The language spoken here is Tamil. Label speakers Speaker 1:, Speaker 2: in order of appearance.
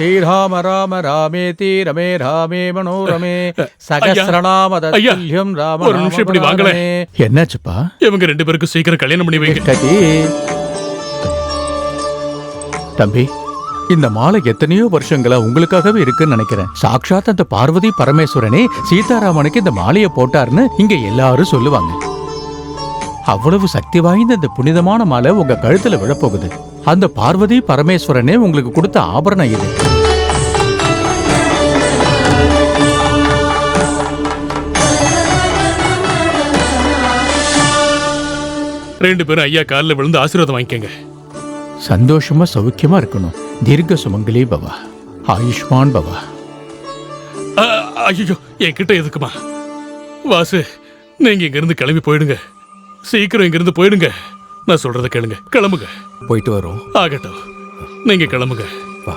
Speaker 1: ஸ்ரீராம ராம ராமேதி ரமே ராமே மனோரமே சகஸ்ரநாம தத்துல்யம் ராம
Speaker 2: ஒரு நிமிஷம் இப்படி வாங்களேன்.
Speaker 1: என்னாச்சுப்பா?
Speaker 2: இவங்க 2 பேருக்கும் சீக்கிரம் கல்யாணம் பண்ணி வைங்க.
Speaker 1: கதி தம்பி, இந்த மாலை எத்தனையோ வருஷங்களா உங்களுக்காகவே இருக்குன்னு நினைக்கிறேன். சாட்சாத் அந்த பார்வதி பரமேஸ்வரனே சீதாராமனுக்கு இந்த மாலையை போட்டாருன்னு இங்க எல்லாரும் சொல்லுவாங்க. அவ்வளவு சக்தி வாய்ந்த இந்த புனிதமான மாலை உங்க கழுத்துல விழப்போகுது. அந்த பார்வதி பரமேஸ்வரனே உங்களுக்கு கொடுத்த ஆபரணம் இது.
Speaker 2: ரெண்டு பேரும் ஐயா காலில் விழுந்து ஆசீர்வாதம் வாங்கிக்கங்க.
Speaker 1: சந்தோஷமா சௌக்கியமா இருக்கணும். தீர்க்க சுமங்கலி பவா, ஆயுஷ்மான் பவா.
Speaker 2: ஐயோ, என்கிட்ட எதுக்குமா? வாசு, நீங்க இங்க இருந்து கிளம்பி போயிடுங்க. சீக்கிரம் இங்க இருந்து போயிடுங்க. நான் சொல்றத கேளுங்க. கிளம்புங்க.
Speaker 3: போயிட்டு வரோம்.
Speaker 2: ஆகட்டும், நீங்க கிளம்புங்க.
Speaker 3: வா.